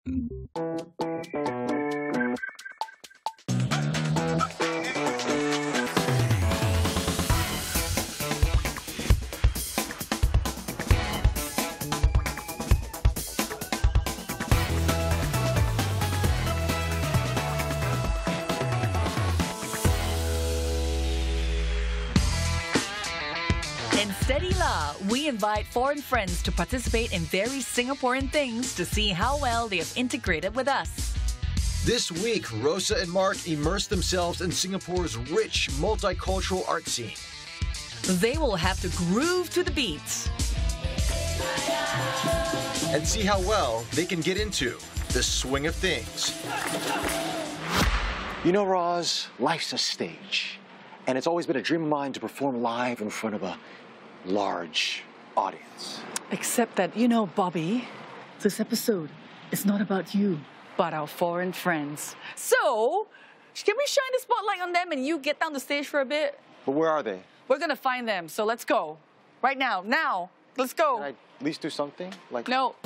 In Steady La, we invite foreign friends to participate in very Singaporean things to see how well they have integrated with us. This week, Rosa and Mark immerse themselves in Singapore's rich multicultural art scene. They will have to groove to the beats And see how well they can get into the swing of things. You know, Roz, life's a stage. And it's always been a dream of mine to perform live in front of a large audience. Except that, you know, Bobby, this episode is not about you, but our foreign friends. So, can we shine the spotlight on them and you get down the stage for a bit? But where are they? We're gonna find them, so let's go. Right now, let's go. Can I at least do something? Like No.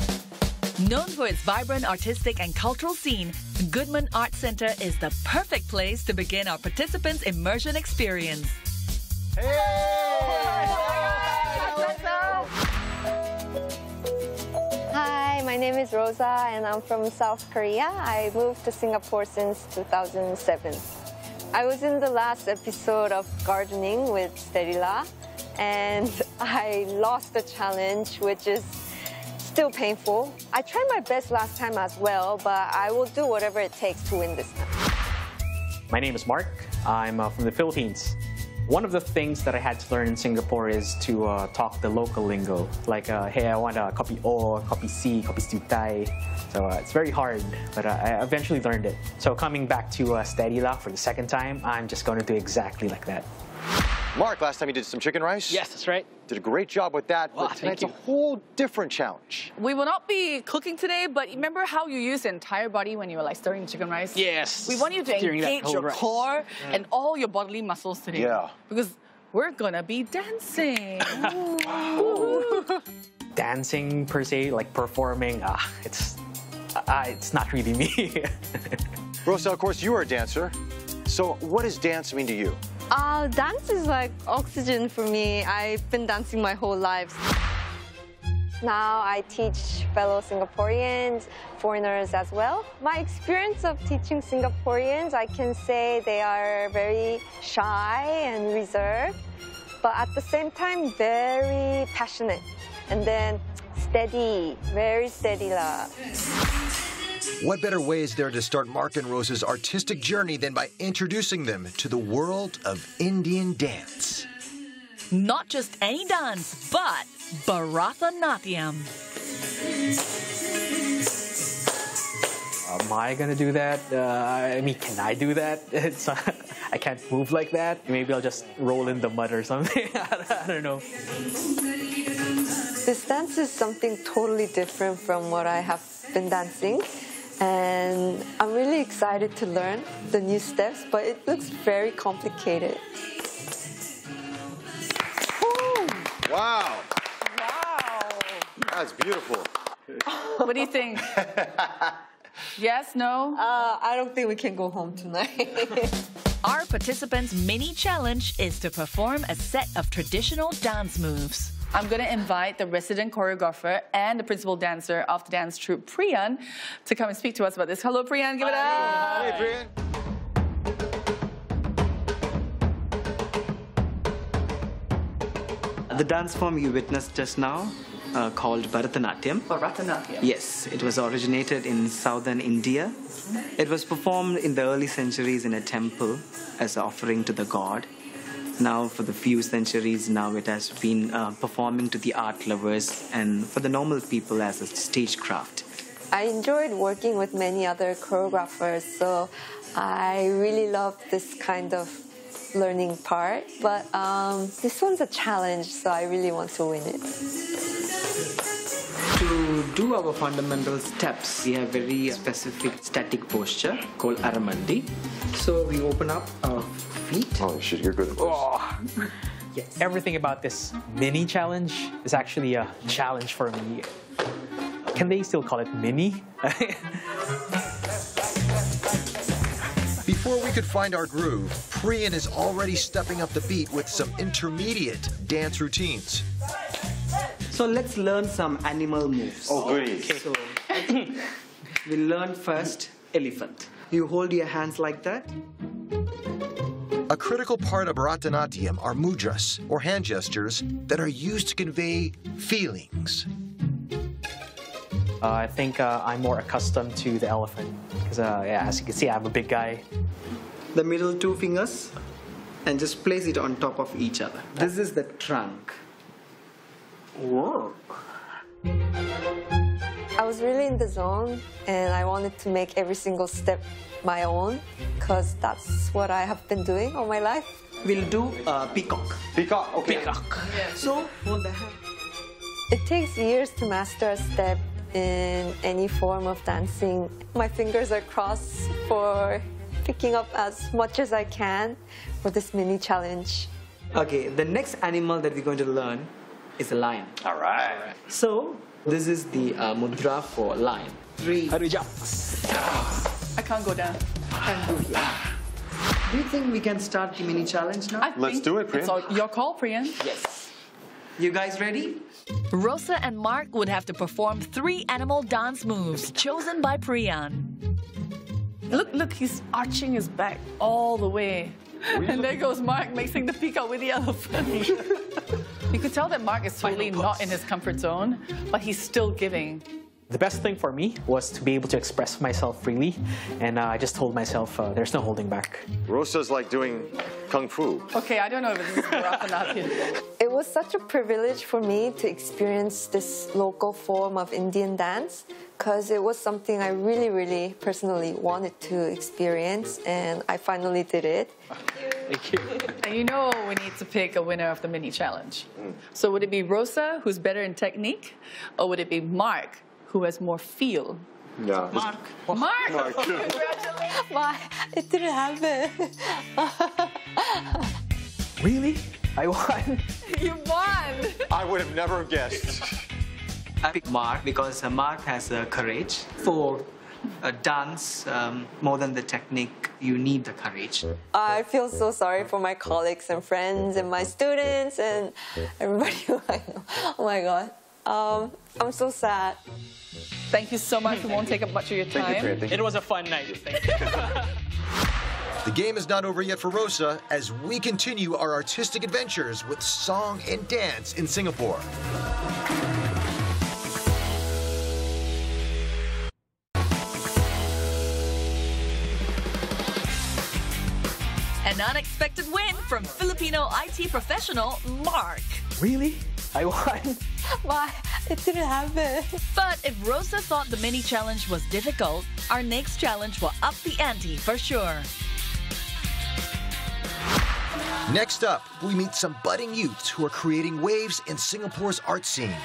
Known for its vibrant artistic and cultural scene, Goodman Art Centre is the perfect place to begin our participants' immersion experience. Hi, my name is Rosa and I'm from South Korea. I moved to Singapore since 2007. I was in the last episode of gardening with Sterila and I lost the challenge, which is still painful. I tried my best last time as well, but I will do whatever it takes to win this time. My name is Mark. I'm from the Philippines. One of the things that I had to learn in Singapore is to talk the local lingo. Like, hey, I want a kopi O, kopi C, kopi stutai. So it's very hard, but I eventually learned it. So coming back to Steady La for the second time, I'm just going to do exactly like that. Mark, last time you did some chicken rice? Yes, that's right. Did a great job with that, Wow, but tonight's thank a whole different challenge. We will not be cooking today, but remember how you used the entire body when you were like stirring chicken rice? Yes. We want you to Stirring that engage whole your rice. core and all your bodily muscles today. Yeah. Because we're gonna be dancing. Dancing per se, like performing, it's not really me. Rosa, of course, you are a dancer. So what does dance mean to you? Dance is like oxygen for me. I've been dancing my whole life. Now I teach fellow Singaporeans, foreigners as well. My experience of teaching Singaporeans, I can say they are very shy and reserved, but at the same time, very passionate. And then steady, very steady la. What better way is there to start Mark and Rosa's artistic journey than by introducing them to the world of Indian dance? Not just any dance, but Bharatanatyam. Am I gonna do that? I mean, can I do that? I can't move like that. Maybe I'll just roll in the mud or something. I don't know. This dance is something totally different from what I have been dancing. And I'm really excited to learn the new steps, but it looks very complicated. Wow. Wow. That's beautiful. What do you think? Yes, no? I don't think we can go home tonight. Our participants' mini challenge is to perform a set of traditional dance moves. I'm going to invite the resident choreographer and the principal dancer of the dance troupe, Priyan, to come and speak to us about this. Hello, Priyan. Give it up. Hey, Priyan. The dance form you witnessed just now, called Bharatanatyam. Bharatanatyam. Yes, it was originated in southern India. It was performed in the early centuries in a temple as an offering to the god. Now, for the few centuries now, it has been performing to the art lovers and for the normal people as a stagecraft. I enjoyed working with many other choreographers, so I really loved this kind of learning part. But this one's a challenge, so I really want to win it. To do our fundamental steps, we have very specific static posture called Aramandi. So we open up our feet. Oh, shit, you're good at this. Oh. Yeah, everything about this mini challenge is actually a challenge for me. Can they still call it mini? Before we could find our groove, Priyan is already stepping up the beat with some intermediate dance routines. So let's learn some animal moves. Oh, goodies. Okay. So we'll learn first elephant. You hold your hands like that. A critical part of Bharatanatyam are mudras, or hand gestures, that are used to convey feelings. I think I'm more accustomed to the elephant because, yeah, as you can see, I'm a big guy. The middle two fingers and just place it on top of each other. This is the trunk. Whoa. I was really in the zone and I wanted to make every single step my own because that's what I have been doing all my life. We'll do peacock. Peacock, okay. Peacock. So hold the hand. It takes years to master a step in any form of dancing. My fingers are crossed for picking up as much as I can for this mini challenge. Okay, the next animal that we're going to learn is a lion. All right. So this is the mudra for lion. 3. How do you jump? I can't go down. Do you think we can start the mini challenge now? Let's do it, Priyan. It's all your call, Priyan. Yes. You guys ready? Rosa and Mark would have to perform 3 animal dance moves chosen by Priyan. Look, he's arching his back all the way. And there goes Mark mixing the peacock with the elephant. You could tell that Mark is totally not in his comfort zone, but he's still giving. The best thing for me was to be able to express myself freely, and I just told myself there's no holding back. Rosa's like doing kung fu. Okay, I don't know if this is Bharatanatyam. It was such a privilege for me to experience this local form of Indian dance because it was something I really, really personally wanted to experience, and I finally did it. Thank you. And you know we need to pick a winner of the mini challenge. So would it be Rosa, who's better in technique, or would it be Mark, who has more feel? Yeah. Mark! Congratulations! Why? It didn't happen. Really? I won? You won! I would have never guessed. I picked Mark because Mark has courage. For a dance, more than the technique, you need the courage. I feel so sorry for my colleagues and friends and my students and everybody who I know. Oh my God. I'm so sad. Thank you so much. We won't take up much of your time. Thank you, Priyan. It was a fun night. Thank you. The game is not over yet for Rosa as we continue our artistic adventures with song and dance in Singapore. An unexpected win from Filipino IT professional Mark. Really? I won? Why? It didn't happen. But if Rosa thought the mini challenge was difficult, our next challenge will up the ante for sure. Next up, we meet some budding youths who are creating waves in Singapore's art scene.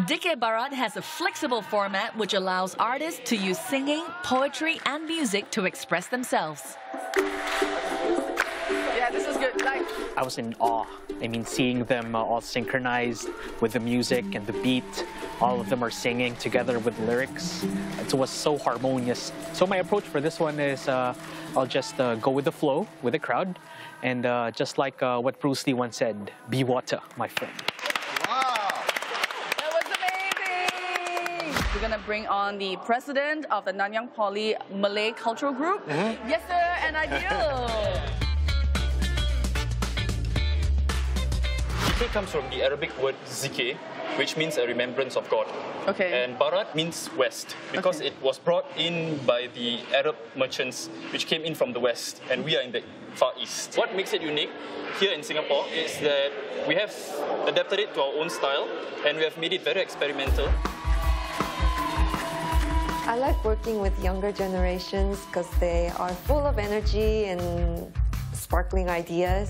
Dikir Barat has a flexible format which allows artists to use singing, poetry, and music to express themselves. Yeah, this is good. Like, I was in awe. I mean, seeing them all synchronized with the music and the beat. All of them are singing together with lyrics. It was so harmonious. So my approach for this one is I'll just go with the flow with the crowd. And just like what Bruce Lee once said, be water, my friend. we're going to bring on the president of the Nanyang Poly Malay Cultural Group. Yes, sir, and I do. Dikir comes from the Arabic word zikir, which means a remembrance of God. Okay. And Barat means west, because it was brought in by the Arab merchants, which came in from the west, and we are in the far east. What makes it unique here in Singapore is that we have adapted it to our own style, and we have made it very experimental. I like working with younger generations because they are full of energy and sparkling ideas.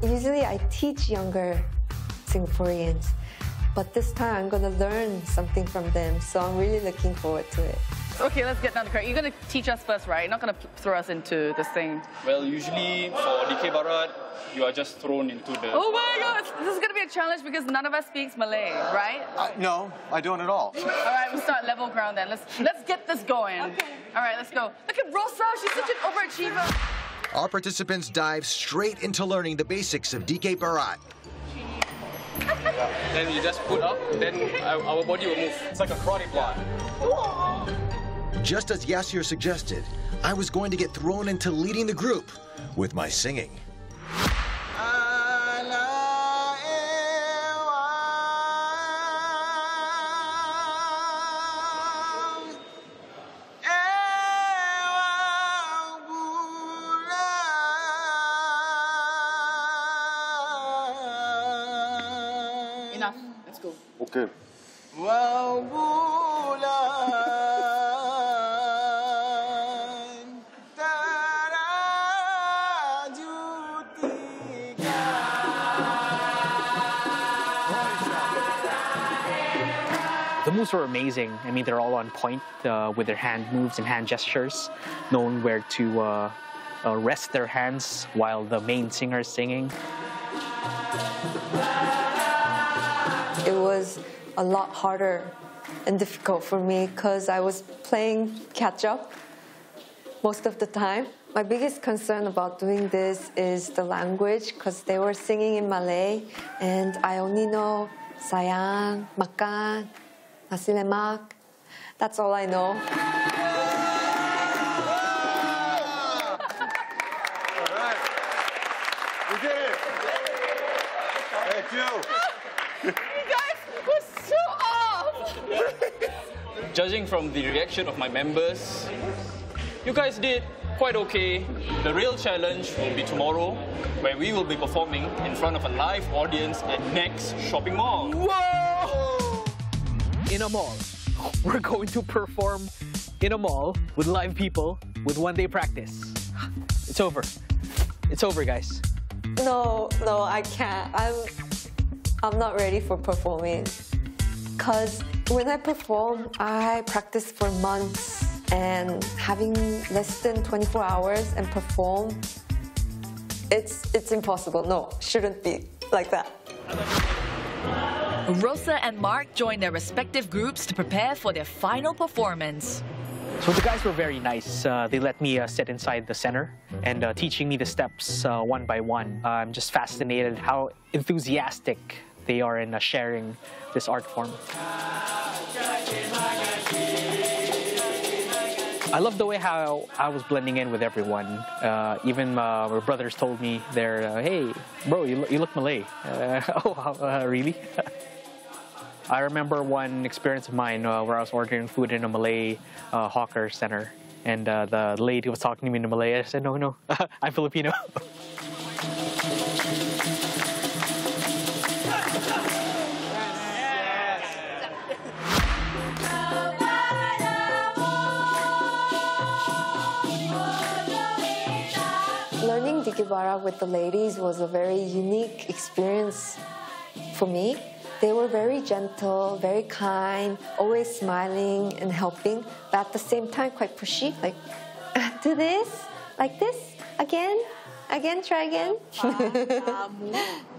Usually I teach younger Singaporeans, but this time I'm going to learn something from them, so I'm really looking forward to it. Okay, let's get down to crack. You're going to teach us first, right? You're not going to throw us into this thing. Well, usually for Dikir Barat, you are just thrown into the... Oh my God, this is going to be a challenge because none of us speaks Malay, right? No, I don't at all. All right, we'll start level ground then. Let's get this going. Okay. All right, let's go. Look at Rosa, she's such an overachiever. Our participants dive straight into learning the basics of Dikir Barat. Then you just put up, then our body will move. It's like a karate block. Just as Yasir suggested, I was going to get thrown into leading the group with my singing. Enough, let's go. Okay. The moves were amazing. I mean, they're all on point with their hand moves and hand gestures, knowing where to rest their hands while the main singer is singing. It was a lot harder and difficult for me because I was playing catch-up most of the time. My biggest concern about doing this is the language because they were singing in Malay and I only know sayang, makan, nasi lemak. That's all I know. All right. We did it. Thank you. You guys were so off! Judging from the reaction of my members, you guys did quite okay. The real challenge will be tomorrow, where we will be performing in front of a live audience at Next Shopping Mall. Whoa! In a mall. We're going to perform in a mall with live people with one-day practice. It's over. It's over, guys. No, I can't. I'm not ready for performing. Because when I perform, I practice for months. And having less than 24 hours and perform, it's impossible. No, shouldn't be like that. Rosa and Mark joined their respective groups to prepare for their final performance. So the guys were very nice. They let me sit inside the center and teaching me the steps one by one. I'm just fascinated how enthusiastic they are in sharing this art form. I love the way how I was blending in with everyone. Even my brothers told me, hey, bro, you look Malay. Really? I remember one experience of mine where I was ordering food in a Malay hawker center. And the lady was talking to me in Malay. I said, no, I'm Filipino. Learning Dikir Barat with the ladies was a very unique experience for me. They were very gentle, very kind, always smiling and helping, but at the same time quite pushy, like, do this, like this, again, try again.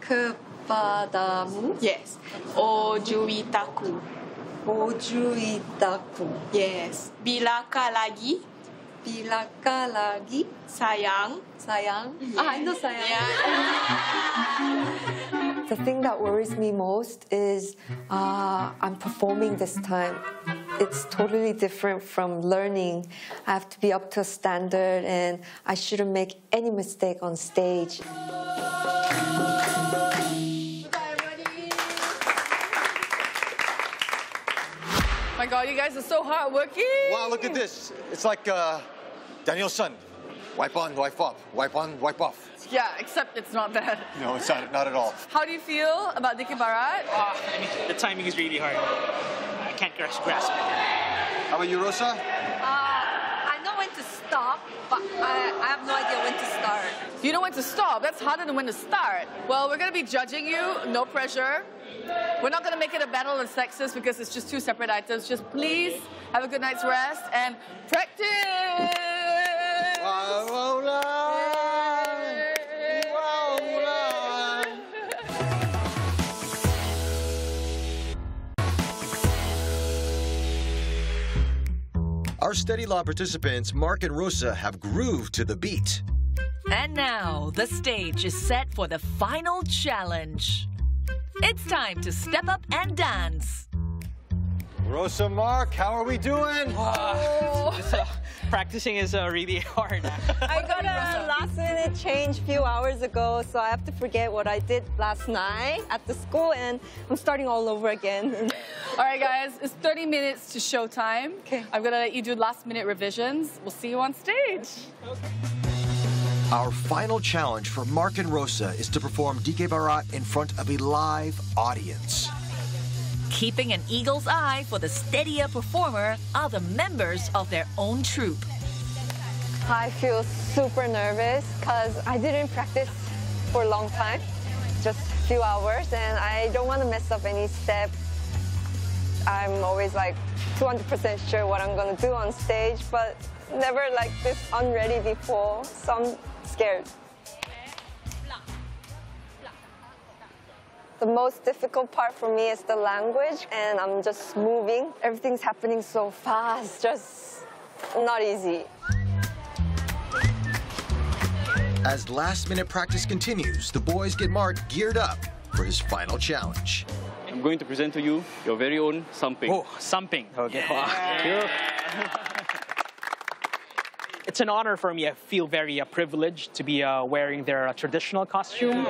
Kepadamu. Yes. Ojuitaku. Ojuitaku. Yes. Bilakah lagi? Bilakah lagi? Sayang. Sayang. I know sayang. Yeah. The thing that worries me most is I'm performing this time. It's totally different from learning. I have to be up to a standard and I shouldn't make any mistake on stage. My God, you guys are so hardworking. Wow, look at this. It's like Daniel's son. Wipe on, wipe off. Wipe on, wipe off. Yeah, except it's not that. No, it's not at all. How do you feel about Dikir Barat? I mean, the timing is really hard. I can't grasp it. How about you, Rosa? I know when to stop, but I have no idea when to start. You know when to stop. That's harder than when to start. Well, we're going to be judging you. No pressure. We're not going to make it a battle of sexes because it's just two separate items. Just please have a good night's rest and practice. Our Steady Law participants, Mark and Rosa, have grooved to the beat. And now, the stage is set for the final challenge. It's time to step up and dance. Rosa, Mark, how are we doing? Practicing is really hard. I got a last-minute change a few hours ago, so I have to forget what I did last night at the school, and I'm starting all over again. All right, guys, it's 30 minutes to showtime. Okay. I'm going to let you do last-minute revisions. We'll see you on stage. Our final challenge for Mark and Rosa is to perform Dikir Barat in front of a live audience. Keeping an eagle's eye for the steadier performer are the members of their own troupe. I feel super nervous because I didn't practice for a long time, just a few hours, and I don't want to mess up any step. I'm always like 200% sure what I'm going to do on stage, but never like this unready before, so I'm scared. The most difficult part for me is the language, and I'm just moving. Everything's happening so fast, just not easy. As last-minute practice continues, the boys get Mark geared up for his final challenge. I'm going to present to you your very own samping. Oh, samping. Okay. Yeah. It's an honor for me. I feel very privileged to be wearing their traditional costume.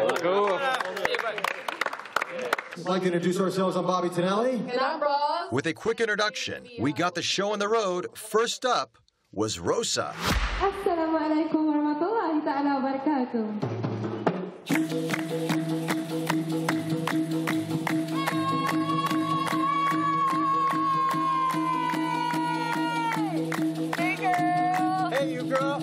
I'd like to introduce ourselves. I'm Bobby Tonelli. With a quick introduction, we got the show on the road. First up was Rosa. Assalamualaikum warahmatullahi ta'ala wabarakatuh. Hey, girl. Hey, you girl.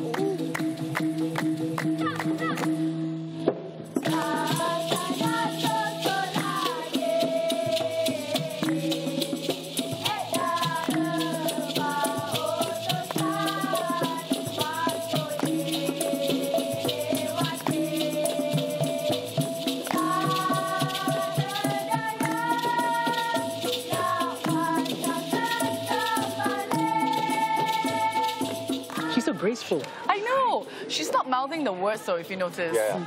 She's so graceful. I know. She stopped mouthing the words, though, if you notice. Yeah.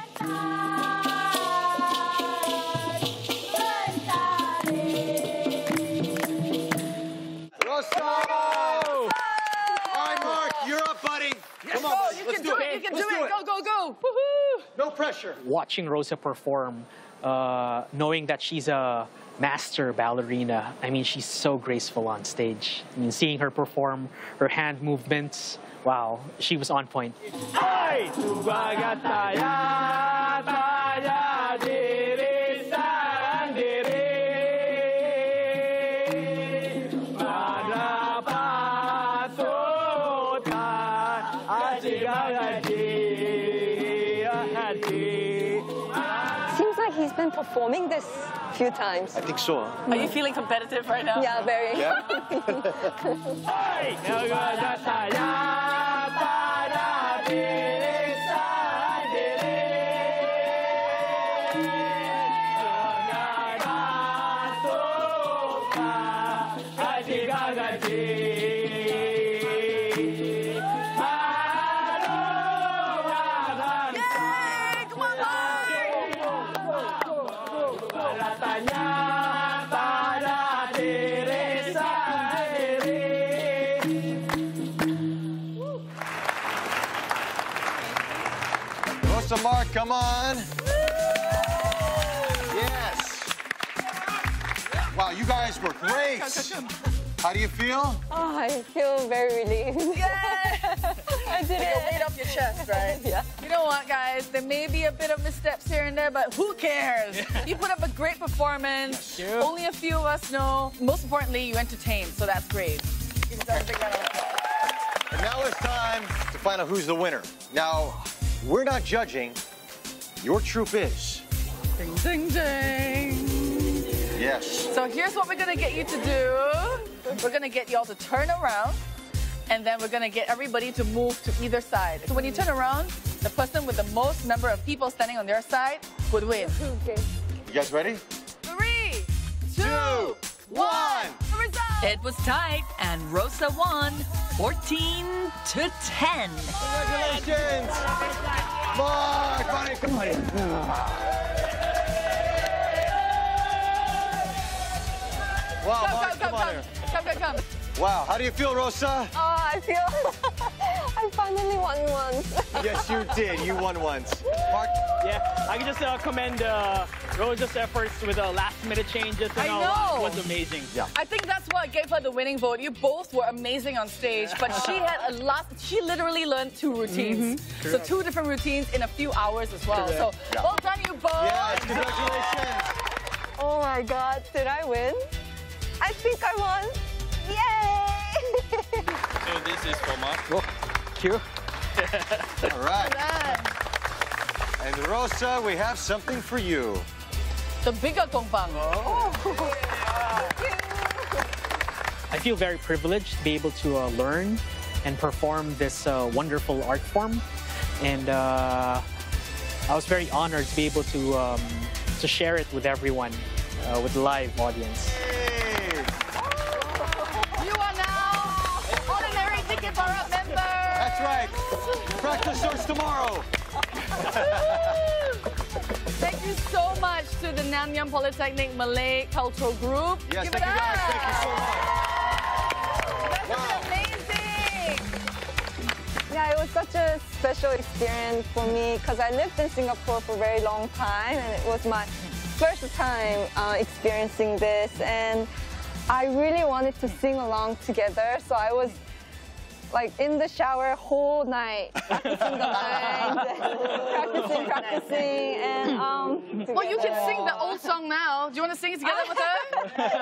Rosa! All right, Mark, you're up, buddy. Come on, buddy. You Let's can do it. You can do it. Go, go, go. Woohoo! No pressure. Watching Rosa perform, knowing that she's a master ballerina, I mean, she's so graceful on stage. I mean, seeing her perform, her hand movements, wow, she was on point. Seems like he's been performing this a few times. I think so. Are you feeling competitive right now? Yeah, very. Yeah? Rosa, Mark, come on. Yes. Wow, you guys were great. How do you feel? Oh, I feel very relieved. Yes! I did You it. weight off your chest, right? Yeah. You know what, guys? There may be a bit of missteps here and there, but who cares? You put up a great performance. Only a few of us know. Most importantly, you entertained, so that's great. Give yourself a big round of applause. And now it's time to find out who's the winner. Now, we're not judging. Your troupe is. Ding, ding, ding. Yes. So here's what we're going to get you to do. We're going to get y'all to turn around, and then we're going to get everybody to move to either side. So when you turn around, the person with the most number of people standing on their side would win. Okay. You guys ready? 3, 2, 1. Result. It was tight, and Rosa won 14-10. Congratulations! Mark, buddy, come on. Wow, Mark, come on here. Come. Wow, how do you feel, Rosa? Oh, I feel I finally won once. Yes, you did. You won once. Mark? Yeah, I can just commend Rosa's efforts with the last-minute changes. I know. It was amazing. Yeah. I think that's what gave her the winning vote. You both were amazing on stage, but she had she literally learned 2 routines. So 2 different routines in a few hours as well. So well done, you both. Yes, congratulations. Oh my God, did I win? I think I won. Yay! So this is for Mark. Oh, cute. All right. And Rosa, we have something for you. The bigger gongpang. I feel very privileged to be able to learn and perform this wonderful art form. And I was very honored to be able to share it with everyone, with the live audience. You are now honorary Dikir Barat member. That's right. Practice starts tomorrow. Thank you so much to the Nanyang Polytechnic Malay Cultural Group. Yes, Give thank it you guys. up. Thank you so much. That's amazing. Yeah, it was such a special experience for me because I lived in Singapore for a very long time, and it was my first time experiencing this, and I really wanted to sing along together, so I was like in the shower whole night, practicing the lines, practicing, and Well, you can sing the old song now. Do you want to sing it together with her? Yeah!